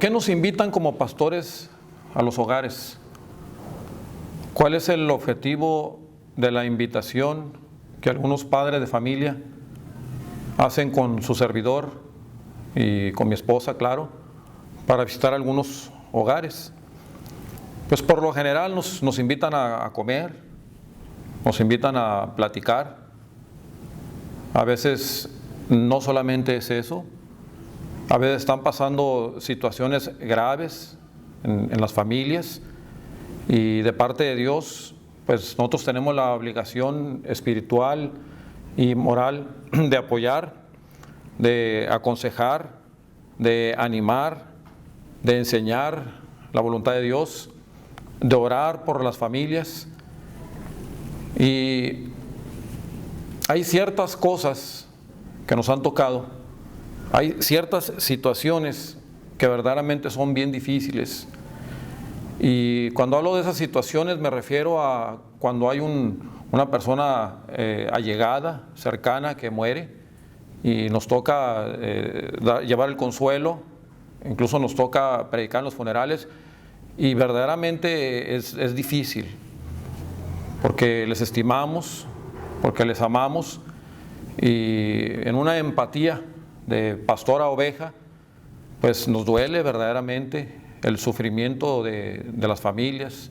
qué nos invitan como pastores a los hogares? ¿Cuál es el objetivo de la invitación que algunos padres de familia hacen con su servidor y con mi esposa, claro, para visitar algunos hogares? Pues por lo general nos invitan a comer, nos invitan a platicar. A veces no solamente es eso, a veces están pasando situaciones graves en las familias, y de parte de Dios, pues nosotros tenemos la obligación espiritual y moral de apoyar, de aconsejar, de animar, de enseñar la voluntad de Dios, de orar por las familias. Y hay ciertas cosas que nos han tocado, hay ciertas situaciones que verdaderamente son bien difíciles. Y cuando hablo de esas situaciones me refiero a cuando hay una persona allegada, cercana, que muere y nos toca llevar el consuelo, incluso nos toca predicar en los funerales, y verdaderamente es difícil, porque les estimamos, porque les amamos, y en una empatía de pastor a oveja, pues nos duele verdaderamente el sufrimiento de las familias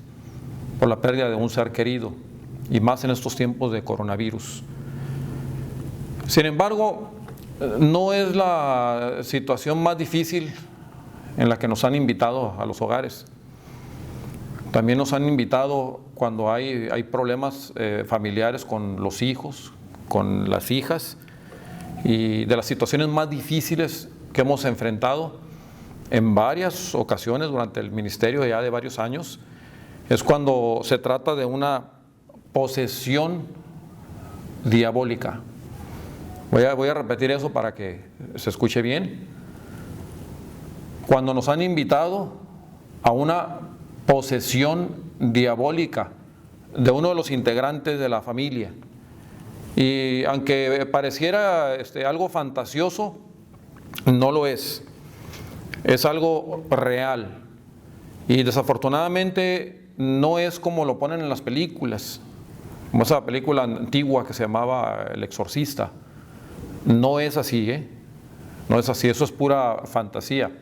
por la pérdida de un ser querido, y más en estos tiempos de coronavirus. Sin embargo, no es la situación más difícil en la que nos han invitado a los hogares. También nos han invitado cuando hay problemas familiares con los hijos, con las hijas, y de las situaciones más difíciles que hemos enfrentado en varias ocasiones durante el ministerio ya de varios años, es cuando se trata de una posesión diabólica. Voy a repetir eso para que se escuche bien. Cuando nos han invitado a una posesión diabólica de uno de los integrantes de la familia, y aunque pareciera algo fantasioso, no lo es. Es algo real, y desafortunadamente no es como lo ponen en las películas, como esa película antigua que se llamaba El Exorcista. No es así, no es así, eso es pura fantasía.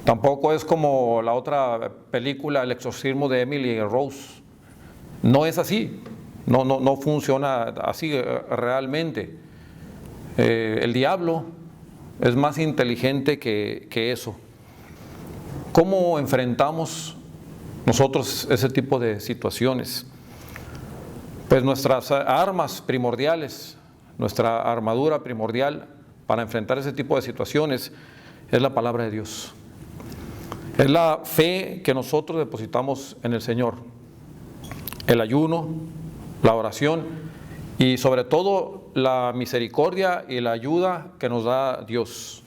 Tampoco es como la otra película, El exorcismo de Emily Rose. No es así, no funciona así realmente. El diablo es más inteligente que eso. ¿Cómo enfrentamos nosotros ese tipo de situaciones? Pues nuestras armas primordiales, nuestra armadura primordial para enfrentar ese tipo de situaciones es la palabra de Dios. Es la fe que nosotros depositamos en el Señor, el ayuno, la oración y sobre todo la misericordia y la ayuda que nos da Dios,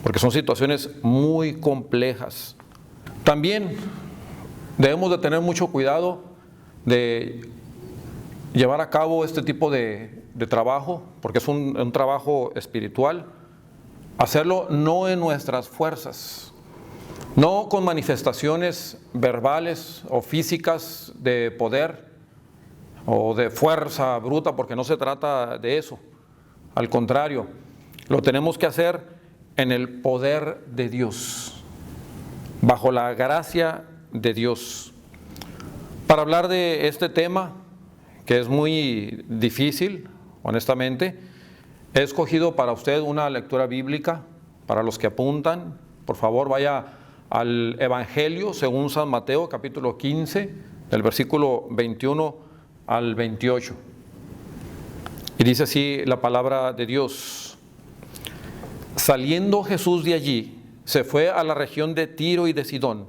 porque son situaciones muy complejas. También debemos de tener mucho cuidado de llevar a cabo este tipo de trabajo, porque es un trabajo espiritual. Hacerlo no en nuestras fuerzas, no con manifestaciones verbales o físicas de poder o de fuerza bruta, porque no se trata de eso. Al contrario, lo tenemos que hacer en el poder de Dios, bajo la gracia de Dios. Para hablar de este tema, que es muy difícil, honestamente, he escogido para usted una lectura bíblica. Para los que apuntan, por favor vaya al Evangelio según San Mateo, capítulo 15, del versículo 21 al 28. Y dice así la palabra de Dios: Saliendo Jesús de allí, se fue a la región de Tiro y de Sidón,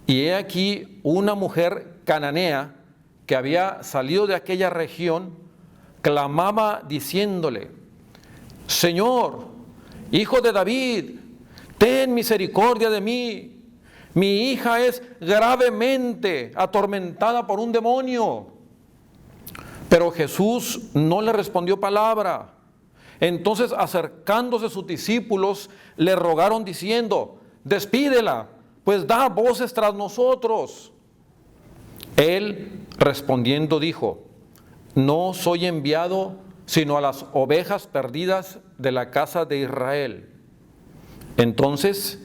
y he aquí una mujer cananea que había salido de aquella región, clamaba diciéndole: Señor, Hijo de David, ten misericordia de mí. Mi hija es gravemente atormentada por un demonio. Pero Jesús no le respondió palabra. Entonces, acercándose sus discípulos, le rogaron diciendo: despídela, pues da voces tras nosotros. Él respondiendo dijo: no soy enviado sino a las ovejas perdidas de la casa de Israel. Entonces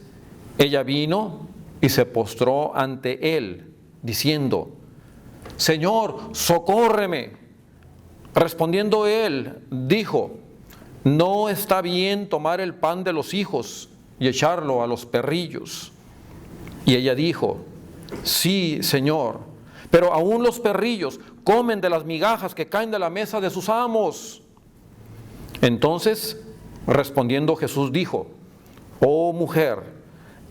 ella vino y se postró ante él, diciendo: Señor, socórreme. Respondiendo él, dijo: no está bien tomar el pan de los hijos y echarlo a los perrillos. Y ella dijo: sí, Señor, pero aún los perrillos comen de las migajas que caen de la mesa de sus amos. Entonces, respondiendo Jesús dijo: oh mujer,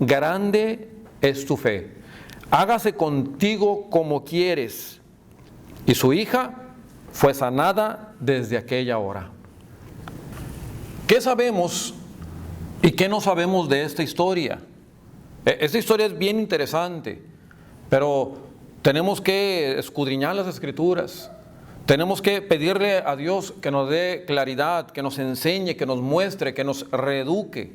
grande es tu fe, hágase contigo como quieres. Y su hija fue sanada desde aquella hora. ¿Qué sabemos y qué no sabemos de esta historia? Esta historia es bien interesante, pero tenemos que escudriñar las Escrituras. Tenemos que pedirle a Dios que nos dé claridad, que nos enseñe, que nos muestre, que nos reeduque.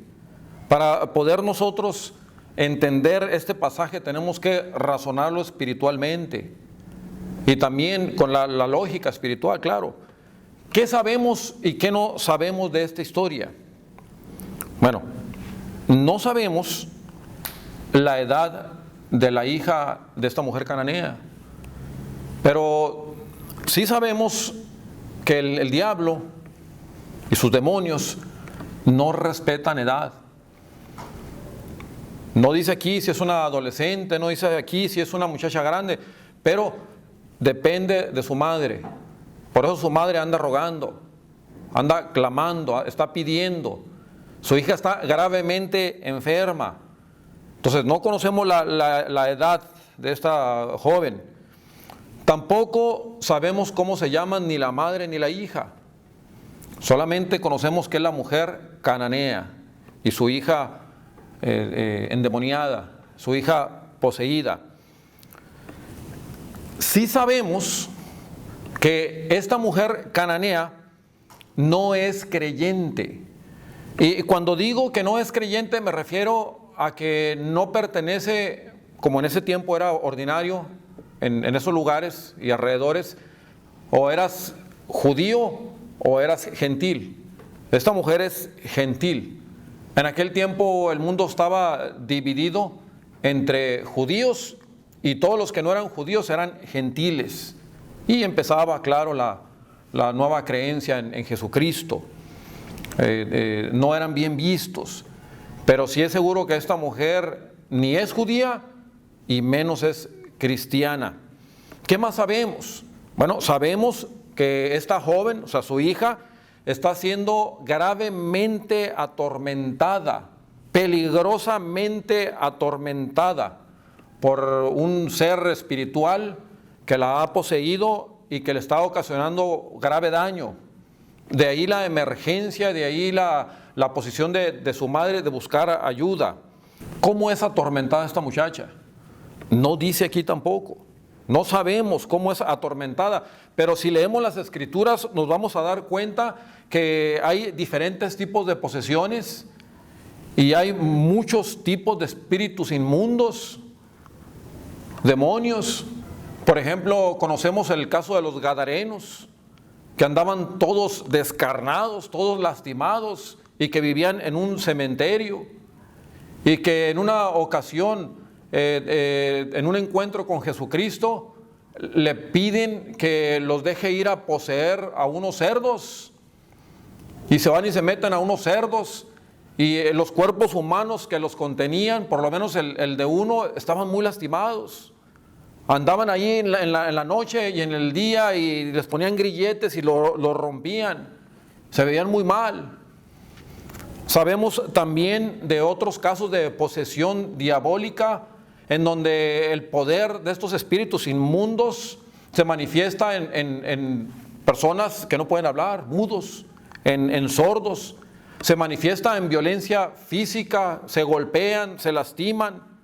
Para poder nosotros entender este pasaje tenemos que razonarlo espiritualmente y también con la lógica espiritual, claro. ¿Qué sabemos y qué no sabemos de esta historia? Bueno, no sabemos la edad de la hija de esta mujer cananea, pero sí sabemos que el diablo y sus demonios no respetan edad. No dice aquí si es una adolescente, no dice aquí si es una muchacha grande, pero depende de su madre. Por eso su madre anda rogando, anda clamando, está pidiendo. Su hija está gravemente enferma. Entonces no conocemos la edad de esta joven. Tampoco sabemos cómo se llaman ni la madre ni la hija. Solamente conocemos que es la mujer cananea y su hija endemoniada, su hija poseída. Sí sabemos que esta mujer cananea no es creyente. Y cuando digo que no es creyente me refiero a que no pertenece, como en ese tiempo era ordinario, en esos lugares y alrededores, o eras judío o eras gentil. Esta mujer es gentil. En aquel tiempo el mundo estaba dividido entre judíos y todos los que no eran judíos eran gentiles. Y empezaba, claro, la nueva creencia en Jesucristo. No eran bien vistos. Pero sí es seguro que esta mujer ni es judía y menos es cristiana. ¿Qué más sabemos? Bueno, sabemos que esta joven, o sea, su hija, está siendo gravemente atormentada, peligrosamente atormentada por un ser espiritual que la ha poseído y que le está ocasionando grave daño. De ahí la emergencia, de ahí la posición de su madre de buscar ayuda. ¿Cómo es atormentada esta muchacha? No dice aquí tampoco. No sabemos cómo es atormentada, pero si leemos las Escrituras nos vamos a dar cuenta que hay diferentes tipos de posesiones y hay muchos tipos de espíritus inmundos, demonios. Por ejemplo, conocemos el caso de los gadarenos, que andaban todos descarnados, todos lastimados y que vivían en un cementerio y que en una ocasión, en un encuentro con Jesucristo, le piden que los deje ir a poseer a unos cerdos y se van y se meten a unos cerdos y los cuerpos humanos que los contenían, por lo menos el de uno, estaban muy lastimados. Andaban ahí en la noche y en el día y les ponían grilletes y lo rompían. Se veían muy mal. Sabemos también de otros casos de posesión diabólica en donde el poder de estos espíritus inmundos se manifiesta en personas que no pueden hablar, mudos, en sordos. Se manifiesta en violencia física, se golpean, se lastiman.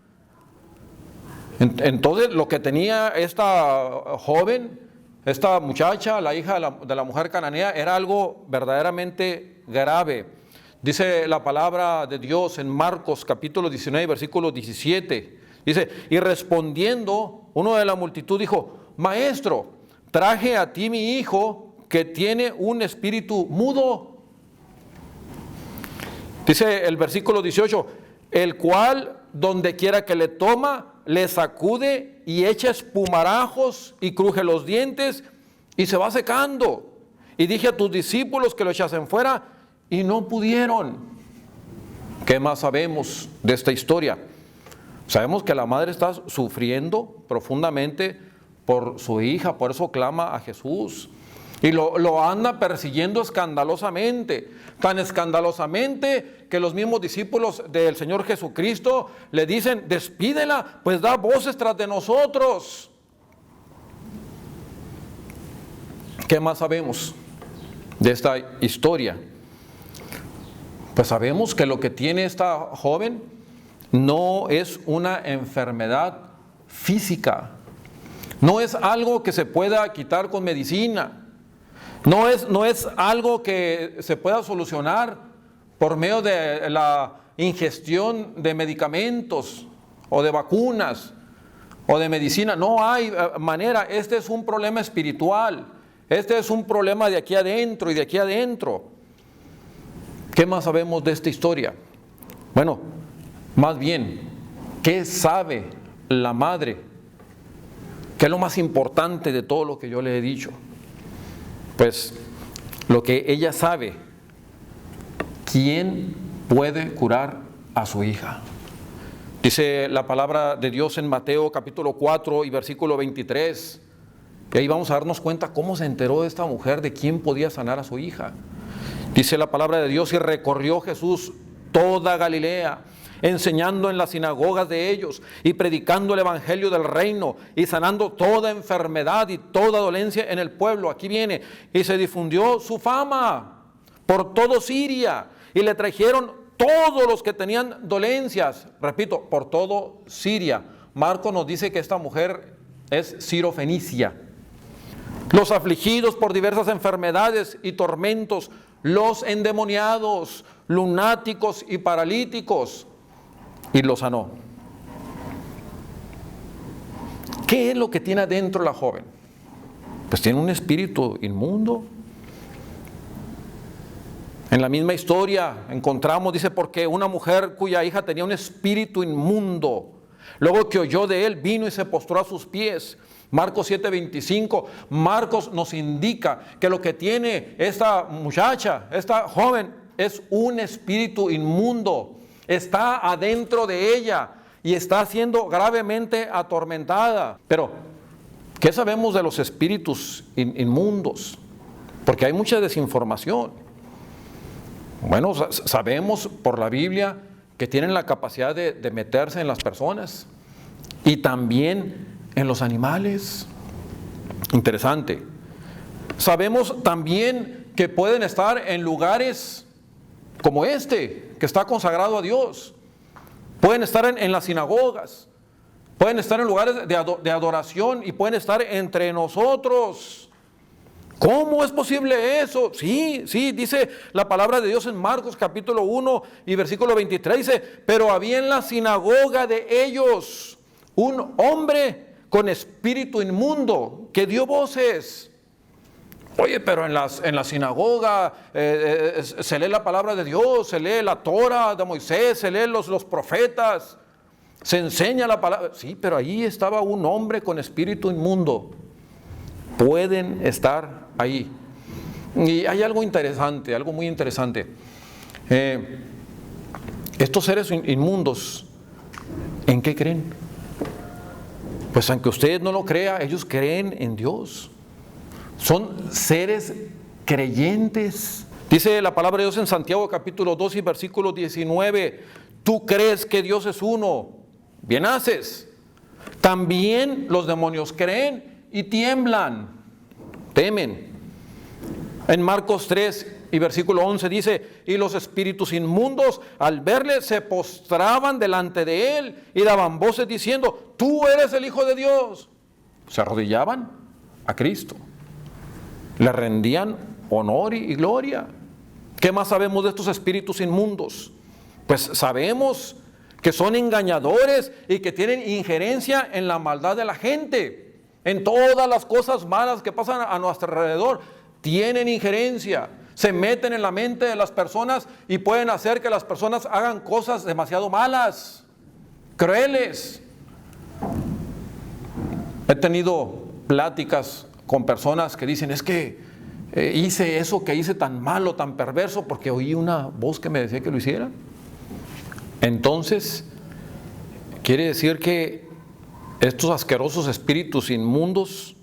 Entonces lo que tenía esta joven, esta muchacha, la hija de la mujer cananea, era algo verdaderamente grave. Dice la palabra de Dios en Marcos capítulo 19, versículo 17. Dice, y respondiendo, uno de la multitud dijo, Maestro, traje a ti mi hijo que tiene un espíritu mudo. Dice el versículo 18, el cual donde quiera que le toma, le sacude y echa espumarajos y cruje los dientes y se va secando. Y dije a tus discípulos que lo echasen fuera y no pudieron. ¿Qué más sabemos de esta historia? Sabemos que la madre está sufriendo profundamente por su hija, por eso clama a Jesús. Y lo anda persiguiendo escandalosamente, tan escandalosamente que los mismos discípulos del Señor Jesucristo le dicen, despídela, pues da voces tras de nosotros. ¿Qué más sabemos de esta historia? Pues sabemos que lo que tiene esta joven no es una enfermedad física, no es algo que se pueda quitar con medicina. No es algo que se pueda solucionar por medio de la ingestión de medicamentos o de vacunas o de medicina. No hay manera. Este es un problema espiritual. Este es un problema de aquí adentro y de aquí adentro. ¿Qué más sabemos de esta historia? Bueno, más bien, ¿qué sabe la madre? ¿Qué es lo más importante de todo lo que yo le he dicho? Pues lo que ella sabe, ¿quién puede curar a su hija? Dice la palabra de Dios en Mateo capítulo 4 y versículo 23. Y ahí vamos a darnos cuenta cómo se enteró esta mujer de quién podía sanar a su hija. Dice la palabra de Dios, y recorrió Jesús toda Galilea, enseñando en las sinagogas de ellos y predicando el evangelio del reino y sanando toda enfermedad y toda dolencia en el pueblo. Aquí viene, y se difundió su fama por todo Siria y le trajeron todos los que tenían dolencias. Repito, por todo Siria. Marcos nos dice que esta mujer es sirofenicia. Los afligidos por diversas enfermedades y tormentos, los endemoniados, lunáticos y paralíticos, y lo sanó. ¿Qué es lo que tiene adentro la joven? Pues tiene un espíritu inmundo. En la misma historia encontramos, dice, porque una mujer cuya hija tenía un espíritu inmundo, luego que oyó de él, vino y se postró a sus pies. Marcos 7:25, Marcos nos indica que lo que tiene esta muchacha, esta joven, es un espíritu inmundo. Está adentro de ella y está siendo gravemente atormentada. Pero, ¿qué sabemos de los espíritus inmundos? Porque hay mucha desinformación. Bueno, sabemos por la Biblia que tienen la capacidad de meterse en las personas y también en los animales. Interesante. Sabemos también que pueden estar en lugares como este, que está consagrado a Dios. Pueden estar en las sinagogas, pueden estar en lugares de adoración y pueden estar entre nosotros. ¿Cómo es posible eso? Sí, dice la palabra de Dios en Marcos capítulo 1 y versículo 23, dice, pero había en la sinagoga de ellos un hombre con espíritu inmundo que dio voces. Oye, pero en la sinagoga se lee la palabra de Dios, se lee la Torah de Moisés, se leen los profetas, se enseña la palabra. Sí, pero ahí estaba un hombre con espíritu inmundo. Pueden estar ahí. Y hay algo interesante, algo muy interesante. Estos seres inmundos, ¿en qué creen? Pues aunque usted no lo crea, ellos creen en Dios. Son seres creyentes. Dice la palabra de Dios en Santiago capítulo 2 y versículo 19, tú crees que Dios es uno, bien haces. También los demonios creen y tiemblan, temen. En Marcos 3 y versículo 11 dice, y los espíritus inmundos al verle se postraban delante de él y daban voces diciendo, tú eres el Hijo de Dios. Se arrodillaban a Cristo. Le rendían honor y gloria. ¿Qué más sabemos de estos espíritus inmundos? Pues sabemos que son engañadores y que tienen injerencia en la maldad de la gente. En todas las cosas malas que pasan a nuestro alrededor, tienen injerencia. Se meten en la mente de las personas y pueden hacer que las personas hagan cosas demasiado malas, crueles. He tenido pláticas con personas que dicen, es que hice eso que hice tan malo, tan perverso, porque oí una voz que me decía que lo hiciera. Entonces, quiere decir que estos asquerosos espíritus inmundos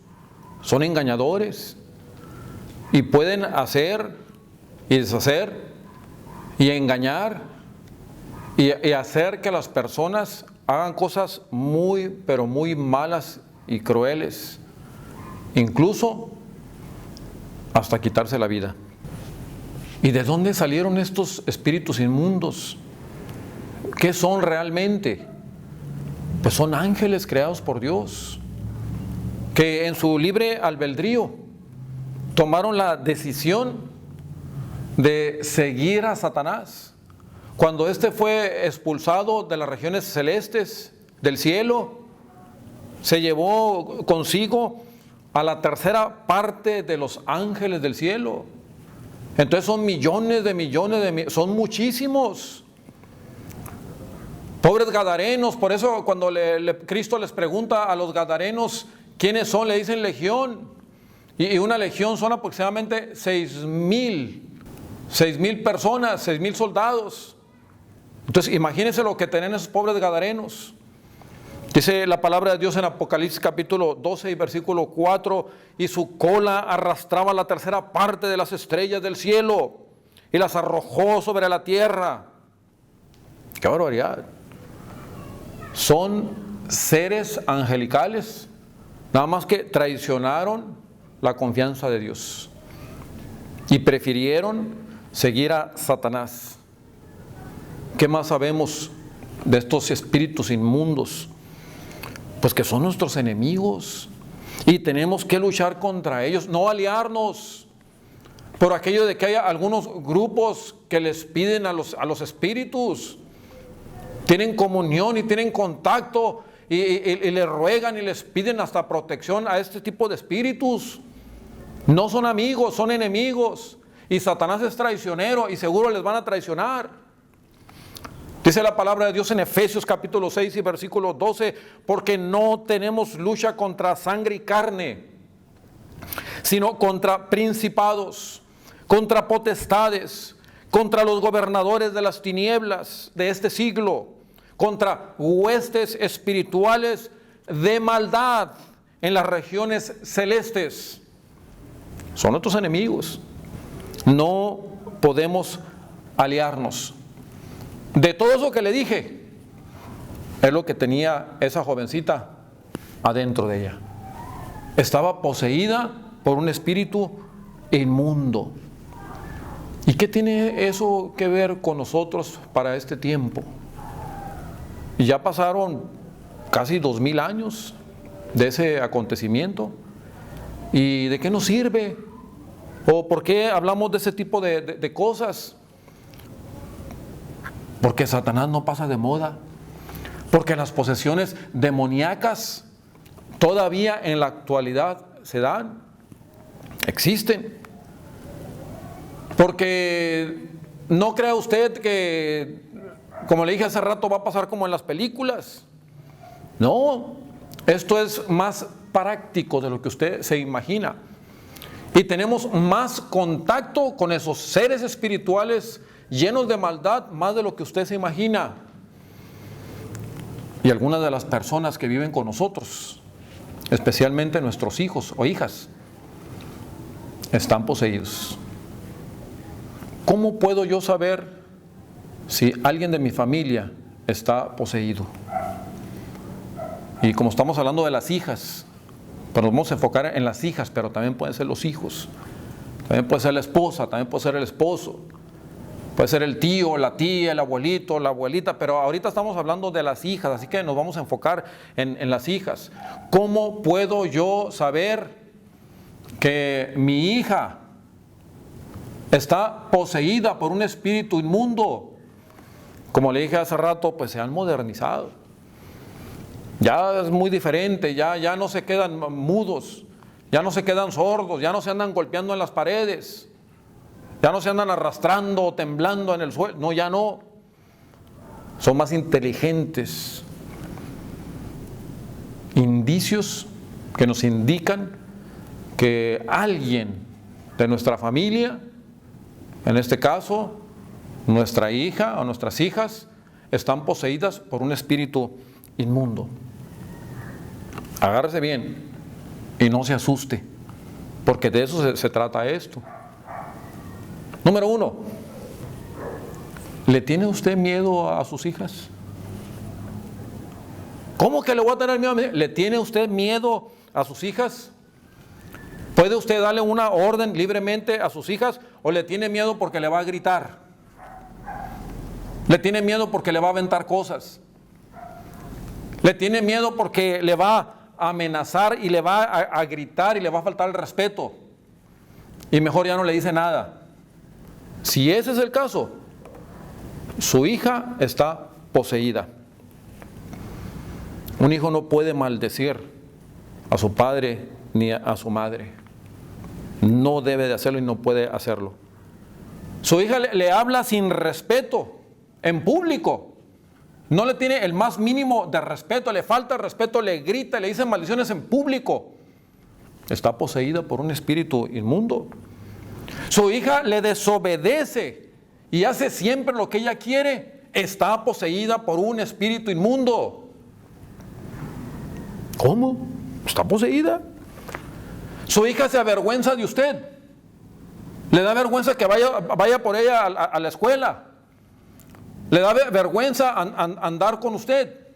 son engañadores y pueden hacer y deshacer y engañar y hacer que las personas hagan cosas muy, pero muy malas y crueles, incluso hasta quitarse la vida. ¿Y de dónde salieron estos espíritus inmundos? ¿Qué son realmente? Pues son ángeles creados por Dios, que en su libre albedrío tomaron la decisión de seguir a Satanás. Cuando éste fue expulsado de las regiones celestes del cielo, se llevó consigo a la tercera parte de los ángeles del cielo. Entonces son millones, son muchísimos. Pobres gadarenos. Por eso cuando Cristo les pregunta a los gadarenos quiénes son, le dicen legión. Y una legión son aproximadamente 6,000 personas, 6,000 soldados. Entonces imagínense lo que tenían esos pobres gadarenos. Dice la palabra de Dios en Apocalipsis capítulo 12 y versículo 4, y su cola arrastraba la tercera parte de las estrellas del cielo y las arrojó sobre la tierra. ¡Qué barbaridad! Son seres angelicales, nada más que traicionaron la confianza de Dios y prefirieron seguir a Satanás. ¿Qué más sabemos de estos espíritus inmundos? Pues que son nuestros enemigos y tenemos que luchar contra ellos, no aliarnos por aquello de que haya algunos grupos que les piden a los espíritus, tienen comunión y tienen contacto y les ruegan y les piden hasta protección a este tipo de espíritus. No son amigos, son enemigos, y Satanás es traicionero y seguro les van a traicionar. Dice la palabra de Dios en Efesios capítulo 6 y versículo 12, porque no tenemos lucha contra sangre y carne, sino contra principados, contra potestades, contra los gobernadores de las tinieblas de este siglo, contra huestes espirituales de maldad en las regiones celestes. Son nuestros enemigos. No podemos aliarnos. De todo eso que le dije, es lo que tenía esa jovencita adentro de ella. Estaba poseída por un espíritu inmundo. ¿Y qué tiene eso que ver con nosotros para este tiempo? Y ya pasaron casi 2000 años de ese acontecimiento. ¿Y de qué nos sirve? ¿O por qué hablamos de ese tipo de cosas? Porque Satanás no pasa de moda. Porque las posesiones demoníacas todavía en la actualidad se dan, existen. Porque no crea usted que, como le dije hace rato, va a pasar como en las películas. No, esto es más práctico de lo que usted se imagina. Y tenemos más contacto con esos seres espirituales llenos de maldad, más de lo que usted se imagina. Y algunas de las personas que viven con nosotros, especialmente nuestros hijos o hijas, están poseídos. ¿Cómo puedo yo saber si alguien de mi familia está poseído? Y como estamos hablando de las hijas, pero nos vamos a enfocar en las hijas, pero también pueden ser los hijos, también puede ser la esposa, también puede ser el esposo, puede ser el tío, la tía, el abuelito, la abuelita, pero ahorita estamos hablando de las hijas, así que nos vamos a enfocar en las hijas. ¿Cómo puedo yo saber que mi hija está poseída por un espíritu inmundo. Como le dije hace rato, pues se han modernizado. Ya es muy diferente, ya no se quedan mudos, ya no se quedan sordos, ya no se andan golpeando en las paredes, ya no se andan arrastrando o temblando en el suelo. No, ya no. Son más inteligentes. Indicios que nos indican que alguien de nuestra familia, en este caso nuestra hija o nuestras hijas, están poseídas por un espíritu inmundo. Agárrese bien y no se asuste, porque de eso se trata esto. Número 1, ¿le tiene usted miedo a sus hijas? ¿Cómo que le voy a tener miedo a mi hija? ¿Le tiene usted miedo a sus hijas? ¿Puede usted darle una orden libremente a sus hijas o le tiene miedo porque le va a gritar? ¿Le tiene miedo porque le va a aventar cosas? ¿Le tiene miedo porque le va a amenazar y le va a gritar y le va a faltar el respeto? Y mejor ya no le dice nada. Si ese es el caso, su hija está poseída. Un hijo no puede maldecir a su padre ni a su madre. No debe de hacerlo y no puede hacerlo. Su hija le habla sin respeto en público. No le tiene el más mínimo de respeto, le falta el respeto, le grita, le dice maldiciones en público. Está poseída por un espíritu inmundo. Su hija le desobedece y hace siempre lo que ella quiere. Está poseída por un espíritu inmundo. ¿Cómo? Está poseída. Su hija se avergüenza de usted. Le da vergüenza que vaya por ella a la escuela. Le da vergüenza andar con usted.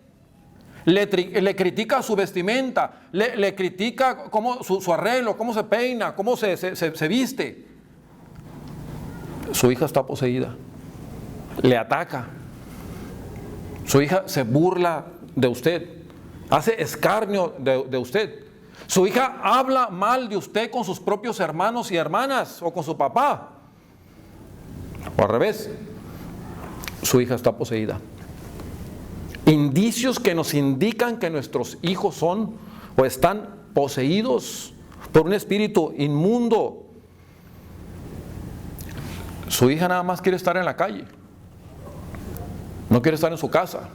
Le critica su vestimenta. Le critica su arreglo, cómo se peina, cómo se viste. Su hija está poseída. Le ataca. Su hija se burla de usted. Hace escarnio de usted. Su hija habla mal de usted con sus propios hermanos y hermanas o con su papá. O al revés. Su hija está poseída. Indicios que nos indican que nuestros hijos son o están poseídos por un espíritu inmundo. Su hija nada más quiere estar en la calle. No quiere estar en su casa.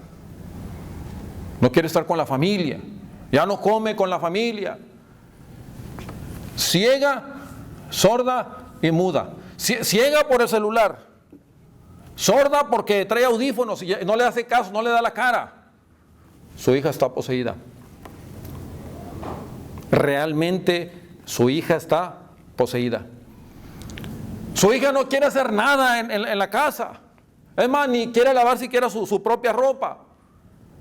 No quiere estar con la familia. Ya no come con la familia. Ciega, sorda y muda. Ciega por el celular. Sorda porque trae audífonos y no le hace caso, no le da la cara. Su hija está poseída. Realmente su hija está poseída. Su hija no quiere hacer nada en la casa. Es más, ni quiere lavar siquiera su propia ropa.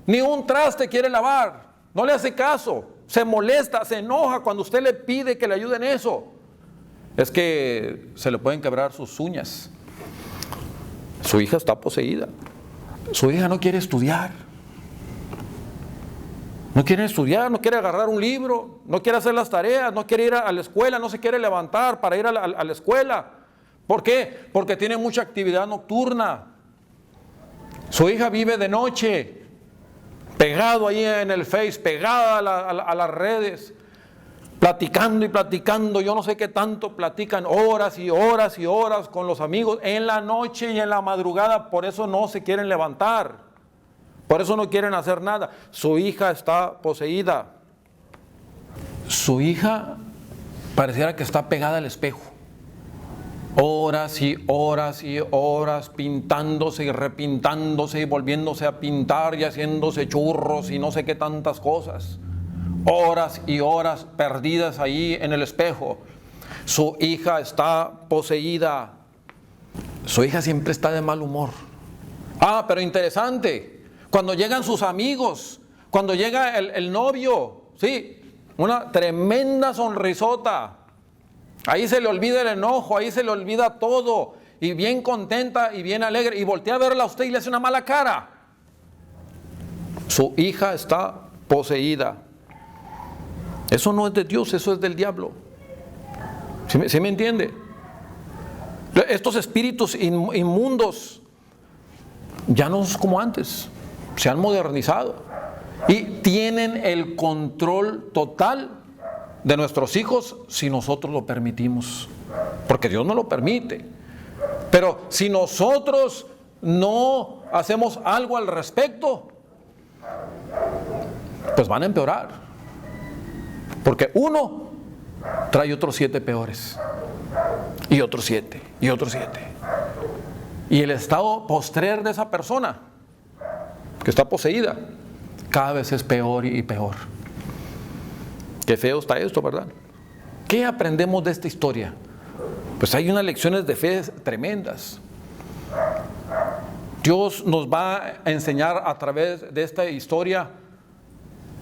Ni un traste quiere lavar. No le hace caso. Se molesta, se enoja cuando usted le pide que le ayude en eso. Es que se le pueden quebrar sus uñas. Su hija está poseída. Su hija no quiere estudiar. No quiere estudiar, no quiere agarrar un libro, no quiere hacer las tareas, no quiere ir a la escuela, no se quiere levantar para ir a la escuela. ¿Por qué? Porque tiene mucha actividad nocturna. Su hija vive de noche, pegado ahí en el Face, pegada a las redes, platicando y platicando, yo no sé qué tanto platican, horas y horas y horas con los amigos, en la noche y en la madrugada. Por eso no se quieren levantar, por eso no quieren hacer nada. Su hija está poseída. Su hija pareciera que está pegada al espejo. Horas y horas y horas pintándose y repintándose y volviéndose a pintar y haciéndose churros y no sé qué tantas cosas. Horas y horas perdidas ahí en el espejo. Su hija está poseída. Su hija siempre está de mal humor. Pero interesante, cuando llegan sus amigos, cuando llega el novio, sí, una tremenda sonrisota. Ahí se le olvida el enojo, ahí se le olvida todo, y bien contenta y bien alegre, y voltea a verla a usted y le hace una mala cara. Su hija está poseída. Eso no es de Dios, eso es del diablo. ¿Sí me entiende? Estos espíritus inmundos ya no es como antes, se han modernizado y tienen el control total de nuestros hijos si nosotros lo permitimos, porque Dios no lo permite. Pero si nosotros no hacemos algo al respecto, pues van a empeorar, porque uno trae otros 7 peores, y otros 7, y otros 7. Y el estado postrer de esa persona que está poseída cada vez es peor y peor. Qué feo está esto, ¿verdad? ¿Qué aprendemos de esta historia? Pues hay unas lecciones de fe tremendas. Dios nos va a enseñar a través de esta historia,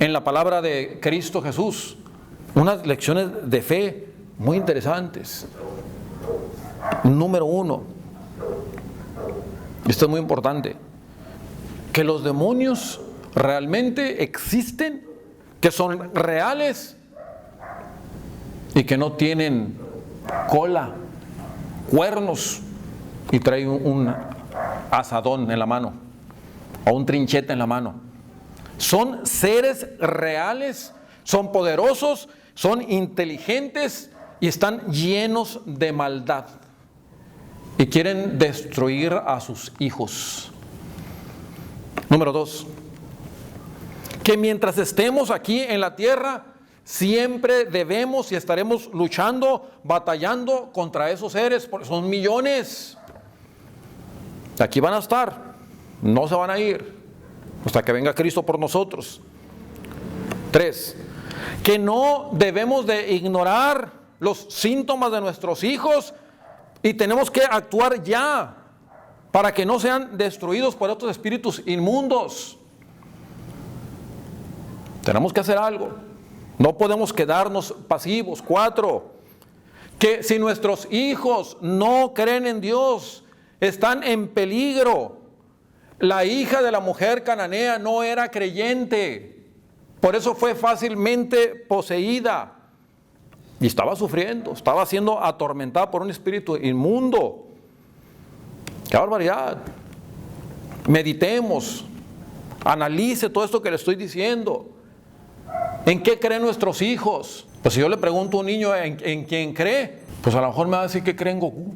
en la palabra de Cristo Jesús, unas lecciones de fe muy interesantes. Número 1, esto es muy importante, que los demonios realmente existen, que son reales y que no tienen cola, cuernos y traen un azadón en la mano o un trinchete en la mano. Son seres reales, son poderosos, son inteligentes y están llenos de maldad y quieren destruir a sus hijos. Número 2, que mientras estemos aquí en la tierra, siempre debemos y estaremos luchando, batallando contra esos seres, porque son millones. Aquí van a estar, no se van a ir hasta que venga Cristo por nosotros. 3, que no debemos de ignorar los síntomas de nuestros hijos y tenemos que actuar ya para que no sean destruidos por otros espíritus inmundos. Tenemos que hacer algo. No podemos quedarnos pasivos. 4, que si nuestros hijos no creen en Dios, están en peligro. La hija de la mujer cananea no era creyente, por eso fue fácilmente poseída y estaba sufriendo, estaba siendo atormentada por un espíritu inmundo. ¡Qué barbaridad! Meditemos, analice todo esto que le estoy diciendo. ¿En qué creen nuestros hijos? Pues si yo le pregunto a un niño en quién cree, pues a lo mejor me va a decir que cree en Goku,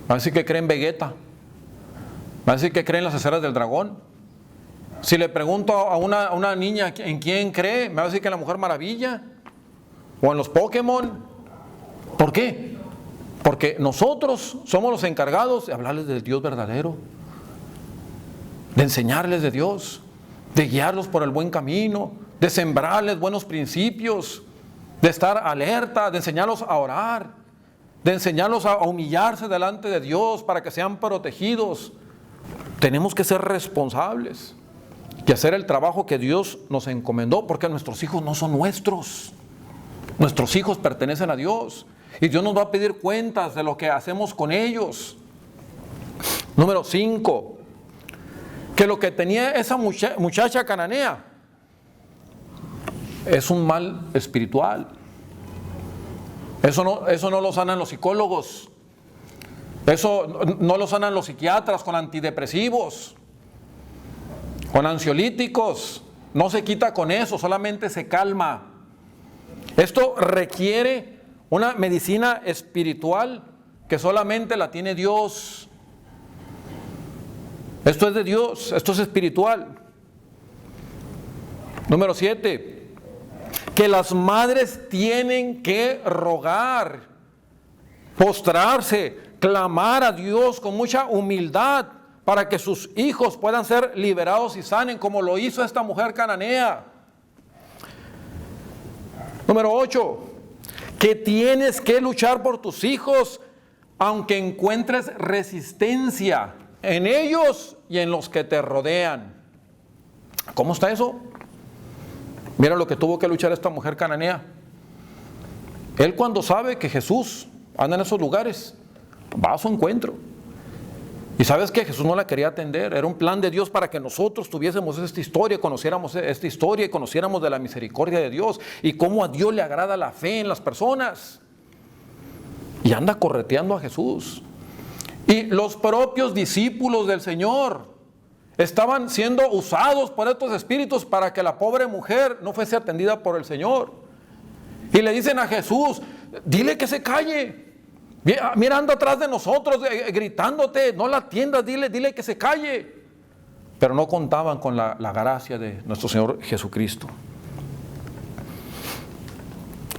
me va a decir que cree en Vegeta, me va a decir que cree en las esferas del dragón. Si le pregunto a una niña en quién cree, me va a decir que en la Mujer Maravilla o en los Pokémon. ¿Por qué? Porque nosotros somos los encargados de hablarles del Dios verdadero, de enseñarles de Dios, de guiarlos por el buen camino, de sembrarles buenos principios, de estar alerta, de enseñarlos a orar, de enseñarlos a humillarse delante de Dios para que sean protegidos. Tenemos que ser responsables y hacer el trabajo que Dios nos encomendó, porque nuestros hijos no son nuestros. Nuestros hijos pertenecen a Dios y Dios nos va a pedir cuentas de lo que hacemos con ellos. Número 5, que lo que tenía esa muchacha cananea es un mal espiritual. Eso no lo sanan los psicólogos, eso no lo sanan los psiquiatras con antidepresivos, con ansiolíticos. No se quita con eso, solamente se calma. Esto requiere una medicina espiritual que solamente la tiene Dios. Esto es de Dios, esto es espiritual. Número 7, que las madres tienen que rogar, postrarse, clamar a Dios con mucha humildad para que sus hijos puedan ser liberados y sanen, como lo hizo esta mujer cananea. Número 8, que tienes que luchar por tus hijos aunque encuentres resistencia en ellos y en los que te rodean. ¿Cómo está eso? Mira lo que tuvo que luchar esta mujer cananea. Él, cuando sabe que Jesús anda en esos lugares, va a su encuentro. Y sabes que Jesús no la quería atender. Era un plan de Dios para que nosotros tuviésemos esta historia, conociéramos esta historia y conociéramos de la misericordia de Dios y cómo a Dios le agrada la fe en las personas. y anda correteando a Jesús. Y los propios discípulos del Señor estaban siendo usados por estos espíritus para que la pobre mujer no fuese atendida por el Señor. Y le dicen a Jesús, dile que se calle. Mira, anda atrás de nosotros gritándote, no la atiendas, dile que se calle. Pero no contaban con la gracia de nuestro Señor Jesucristo.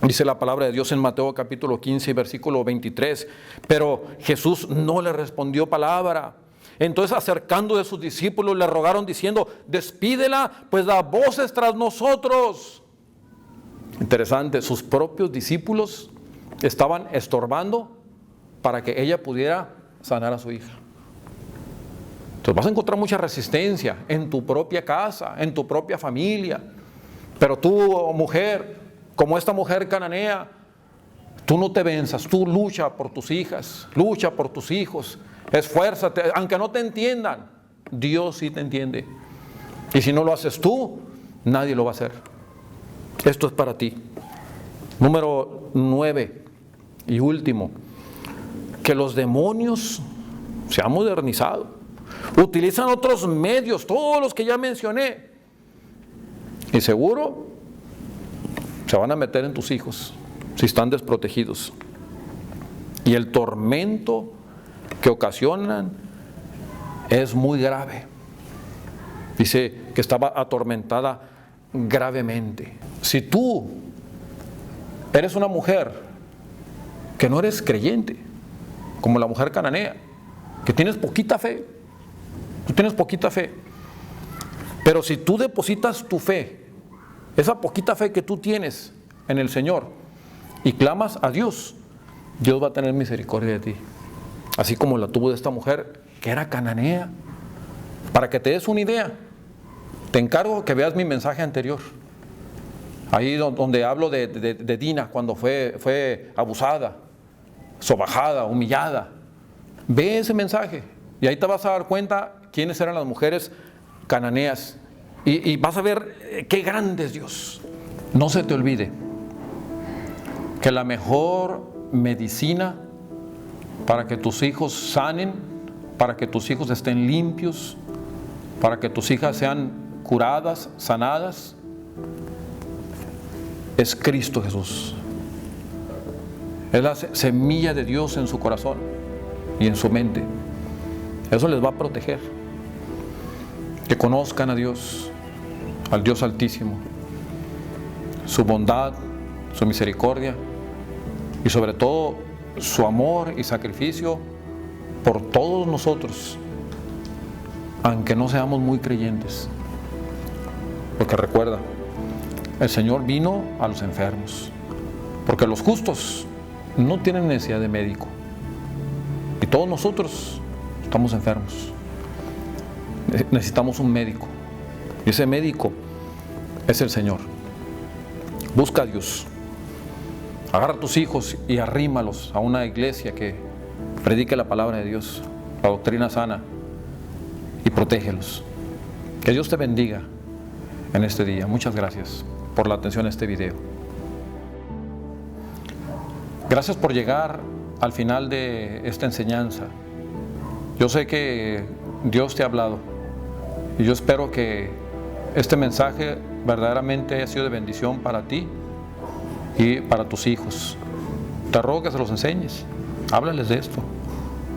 Dice la palabra de Dios en Mateo capítulo 15, versículo 23. Pero Jesús no le respondió palabra. Entonces, acercando de sus discípulos, le rogaron diciendo, despídela, pues da voces tras nosotros. Interesante, sus propios discípulos estaban estorbando para que ella pudiera sanar a su hija. Entonces vas a encontrar mucha resistencia en tu propia casa, en tu propia familia. Pero tú, mujer, como esta mujer cananea, tú no te venzas, tú lucha por tus hijas, lucha por tus hijos, esfuérzate, aunque no te entiendan, Dios sí te entiende. Y si no lo haces tú, nadie lo va a hacer. Esto es para ti. Número 9 y último, que los demonios se han modernizado, utilizan otros medios, todos los que ya mencioné, y seguro se van a meter en tus hijos si están desprotegidos. Y el tormento que ocasionan es muy grave. Dice que estaba atormentada gravemente. Si tú eres una mujer que no eres creyente, como la mujer cananea, que tienes poquita fe, tú tienes poquita fe, pero si tú depositas tu fe, esa poquita fe que tú tienes en el Señor, y clamas a Dios, Dios va a tener misericordia de ti, así como la tuvo de esta mujer que era cananea. Para que te des una idea, te encargo que veas mi mensaje anterior, ahí donde hablo de Dina, cuando fue abusada, sobajada, humillada. Ve ese mensaje y ahí te vas a dar cuenta quiénes eran las mujeres cananeas, y vas a ver qué grande es Dios. No se te olvide que la mejor medicina para que tus hijos sanen, para que tus hijos estén limpios, para que tus hijas sean curadas, sanadas, es Cristo Jesús. Es la semilla de Dios en su corazón y en su mente. Eso les va a proteger. Que conozcan a Dios, al Dios Altísimo, su bondad, su misericordia y sobre todo su amor y sacrificio por todos nosotros, aunque no seamos muy creyentes. Porque recuerda, el Señor vino a los enfermos, porque los justos no tienen necesidad de médico, y todos nosotros estamos enfermos. Necesitamos un médico, y ese médico es el Señor. Busca a Dios, agarra a tus hijos y arrímalos a una iglesia que predique la palabra de Dios, la doctrina sana, y protégelos. Que Dios te bendiga en este día. Muchas gracias por la atención a este video. Gracias por llegar al final de esta enseñanza. Yo sé que Dios te ha hablado y yo espero que este mensaje verdaderamente haya sido de bendición para ti y para tus hijos. Te ruego que se los enseñes, háblales de esto,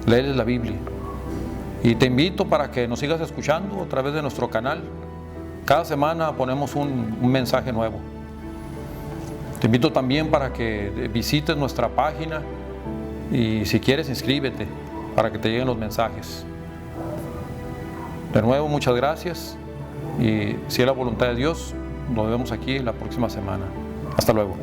léeles la Biblia. Y te invito para que nos sigas escuchando a través de nuestro canal. Cada semana ponemos un mensaje nuevo. Te invito también para que visites nuestra página y si quieres inscríbete para que te lleguen los mensajes. De nuevo, muchas gracias y si es la voluntad de Dios, nos vemos aquí la próxima semana. Hasta luego.